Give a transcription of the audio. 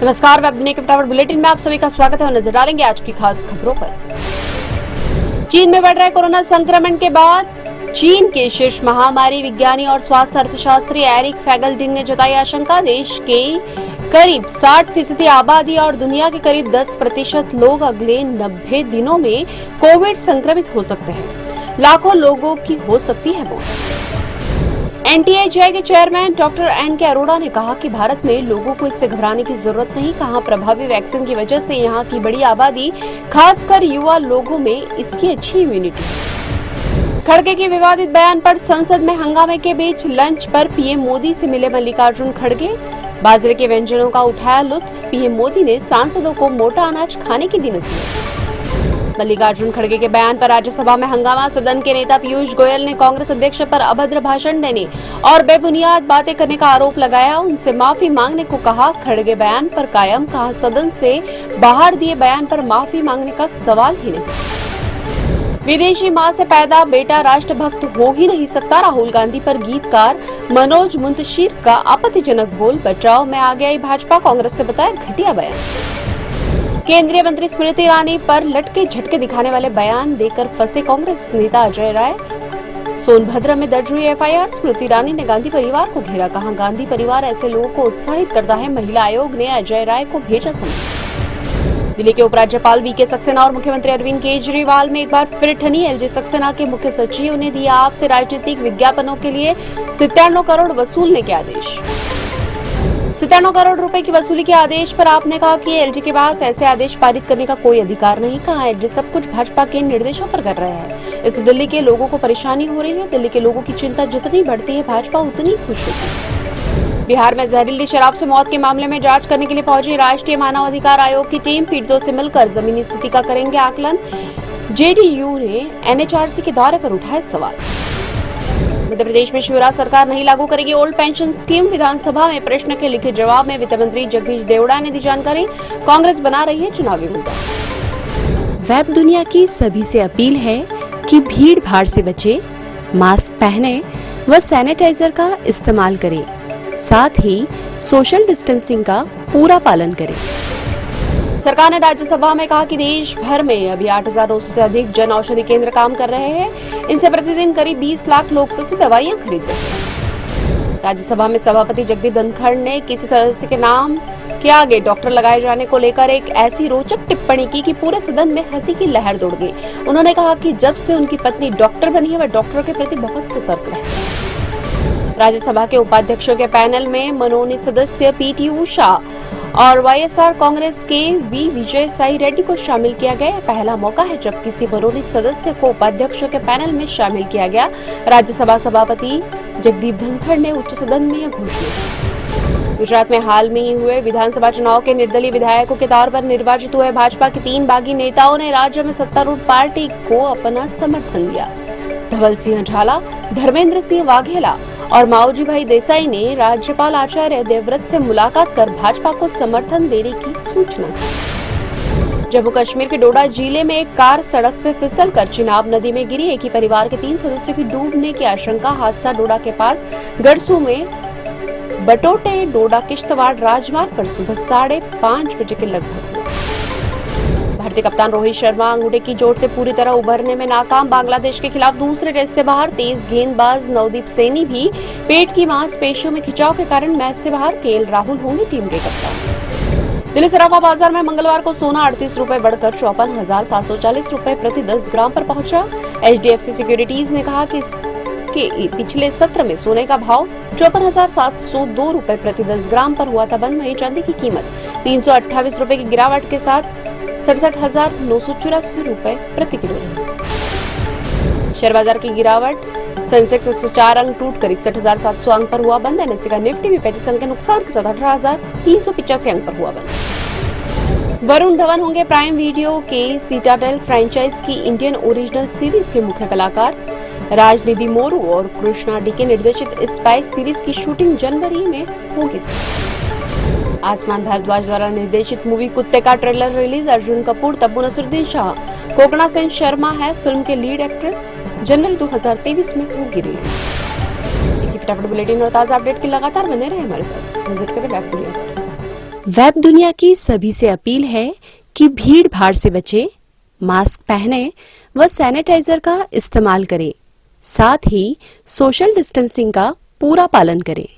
नमस्कार, वेब दुनिया के फटाफट बुलेटिन में आप सभी का स्वागत है और नजर डालेंगे आज की खास खबरों पर। चीन में बढ़ रहे कोरोना संक्रमण के बाद चीन के शीर्ष महामारी विज्ञानी और स्वास्थ्य अर्थशास्त्री एरिक फैगलडिंग ने जताई आशंका। देश के करीब 60% आबादी और दुनिया के करीब 10% लोग अगले 90 दिनों में कोविड संक्रमित हो सकते हैं। लाखों लोगों की हो सकती है मौत। एनटीआई के चेयरमैन डॉक्टर एन.के. अरोड़ा ने कहा कि भारत में लोगों को इससे घबराने की जरूरत नहीं। कहा, प्रभावी वैक्सीन की वजह से यहाँ की बड़ी आबादी, खासकर युवा लोगों में इसकी अच्छी इम्यूनिटी। खड़गे के विवादित बयान पर संसद में हंगामे के बीच लंच पर पीएम मोदी से मिले मल्लिकार्जुन खड़गे। बाजरे के व्यंजनों का उठाया लुत्फ। पीएम मोदी ने सांसदों को मोटा अनाज खाने की दी नसीहत। मल्लिकार्जुन खड़गे के बयान पर राज्यसभा में हंगामा। सदन के नेता पीयूष गोयल ने कांग्रेस अध्यक्ष पर अभद्र भाषण देने और बेबुनियाद बातें करने का आरोप लगाया। उनसे माफी मांगने को कहा। खड़गे बयान पर कायम। कहा, सदन से बाहर दिए बयान पर माफी मांगने का सवाल ही नहीं। विदेशी मां से पैदा बेटा राष्ट्रभक्त हो ही नहीं सकता। राहुल गांधी पर गीतकार मनोज मुंतशिर का आपत्तिजनक बोल। बचाव में आ गई भाजपा, कांग्रेस से बताया घटिया बयान। केंद्रीय मंत्री स्मृति ईरानी पर लटके झटके दिखाने वाले बयान देकर फंसे कांग्रेस नेता अजय राय। सोनभद्र में दर्ज हुई एफआईआर। स्मृति ईरानी ने गांधी परिवार को घेरा। कहा, गांधी परिवार ऐसे लोगों को उत्साहित करता है। महिला आयोग ने अजय राय को भेजा समन। दिल्ली के उपराज्यपाल वीके सक्सेना और मुख्यमंत्री अरविंद केजरीवाल में एक बार फिर ठनी। एलजी सक्सेना के मुख्य सचिव ने दिया आपसे राजनीतिक विज्ञापनों के लिए 97 करोड़ वसूलने के आदेश। 97 करोड़ रुपए की वसूली के आदेश पर आपने कहा कि एलजी के पास ऐसे आदेश पारित करने का कोई अधिकार नहीं। कहा, एलजी सब कुछ भाजपा के निर्देशों पर कर रहे हैं। इससे दिल्ली के लोगों को परेशानी हो रही है। दिल्ली के लोगों की चिंता जितनी बढ़ती है, भाजपा उतनी खुश होती है। बिहार में जहरीली शराब से मौत के मामले में जांच करने के लिए पहुंची राष्ट्रीय मानव अधिकार आयोग की टीम। पीड़ितों से मिलकर जमीनी स्थिति का करेंगे आकलन। जेडीयू ने एनएचआरसी के दौरे पर उठाए सवाल। मध्य प्रदेश में शिवराज सरकार नहीं लागू करेगी ओल्ड पेंशन स्कीम। विधानसभा में प्रश्न के लिखित जवाब में वित्त मंत्री जगदीश देवड़ा ने दी जानकारी। कांग्रेस बना रही है चुनावी मुद्दा। वेब दुनिया की सभी से अपील है कि भीड़ भाड़ से बचे, मास्क पहने व सैनिटाइजर का इस्तेमाल करें। साथ ही सोशल डिस्टेंसिंग का पूरा पालन करें। सरकार ने राज्यसभा में कहा कि देश भर में अभी 8,900 से अधिक जन औषधि केंद्र काम कर रहे हैं। इनसे प्रतिदिन करीब 20 लाख लोग सस्ती दवाइयां खरीद रहे हैं। राज्यसभा में सभापति जगदीप धनखड़ ने किसी सदस्य के नाम के आगे डॉक्टर लगाए जाने को लेकर एक ऐसी रोचक टिप्पणी की कि पूरे सदन में हंसी की लहर दौड़ गई। उन्होंने कहा कि जब से उनकी पत्नी डॉक्टर बनी है, वह डॉक्टरों के प्रति बहुत सतर्क रहती है। राज्यसभा के उपाध्यक्षों के पैनल में मनोनीत सदस्य पीटी उषा और वाईएसआर कांग्रेस के वी विजय साई रेड्डी को शामिल किया गया। पहला मौका है जब किसी मनोनीत सदस्य को उपाध्यक्षों के पैनल में शामिल किया गया। राज्यसभा सभापति जगदीप धनखड़ ने उच्च सदन में यह घोषणा। गुजरात में हाल में ही हुए विधानसभा चुनाव के निर्दलीय विधायकों के तौर पर निर्वाचित हुए भाजपा के 3 बागी नेताओं ने राज्य में सत्तारूढ़ पार्टी को अपना समर्थन दिया। धवल सिंह झाला, धर्मेंद्र सिंह वाघेला और माओजी भाई देसाई ने राज्यपाल आचार्य देवव्रत से मुलाकात कर भाजपा को समर्थन देने की सूचना दी। जम्मू कश्मीर के डोडा जिले में एक कार सड़क से फिसलकर चिनाब नदी में गिरी। एक ही परिवार के 3 सदस्यों की डूबने की आशंका। हादसा डोडा के पास गड़सू में बटोटे डोडा किश्तवाड़ राजमार्ग पर सुबह 5:30 बजे के लगभग। भारतीय कप्तान रोहित शर्मा अंगूठे की चोट से पूरी तरह उभरने में नाकाम। बांग्लादेश के खिलाफ दूसरे टेस्ट से बाहर। तेज गेंदबाज नवदीप सैनी भी पेट की मांसपेशियों में खिंचाव के कारण मैच से बाहर। केएल राहुल होंगे टीम के कप्तान। दिल्ली सराफा बाजार में मंगलवार को सोना 38 रुपए बढ़कर 54,740 रुपए प्रति 10 ग्राम पर पहुंचा। एचडीएफसी सिक्योरिटीज ने कहा कि पिछले सत्र में सोने का भाव 54,702 रुपए प्रति 10 ग्राम पर हुआ था बंद। वहीं चांदी की कीमत 328 रुपए की गिरावट के साथ 67,984 रुपए प्रति किलो रही। शेयर बाजार की गिरावट। सेंसेक्स 104 अंक टूटकर 61,700 अंक पर हुआ बंद। एनएससी का निफ्टी भी 35 अंक के नुकसान के साथ 18,385 अंक पर हुआ बंद। वरुण धवन होंगे प्राइम वीडियो के सीटाडेल फ्रेंचाइज की इंडियन ओरिजिनल सीरीज के मुख्य कलाकार। राजनिधि मोरू और कृष्णा डी के निर्देशित स्पाई सीरीज की शूटिंग जनवरी में होगी। आसमान भारद्वाज द्वारा निर्देशित मूवी कुत्ते का ट्रेलर रिलीज। अर्जुन कपूर, तब्बू नसरुद्दीन शाह, कोकणा सेन शर्मा है फिल्म के लीड एक्ट्रेस। जनवरी 2023 में होगी रिलीज। फटाफट बुलेटिन और ताजा अपडेट की लगातार बने रहे हमारे साथ। विजिट करें वेब दुनिया पर। वेब दुनिया की सभी से अपील है कि भीड़ भाड़ से बचे, मास्क पहने व सैनिटाइजर का इस्तेमाल करें। साथ ही सोशल डिस्टेंसिंग का पूरा पालन करें।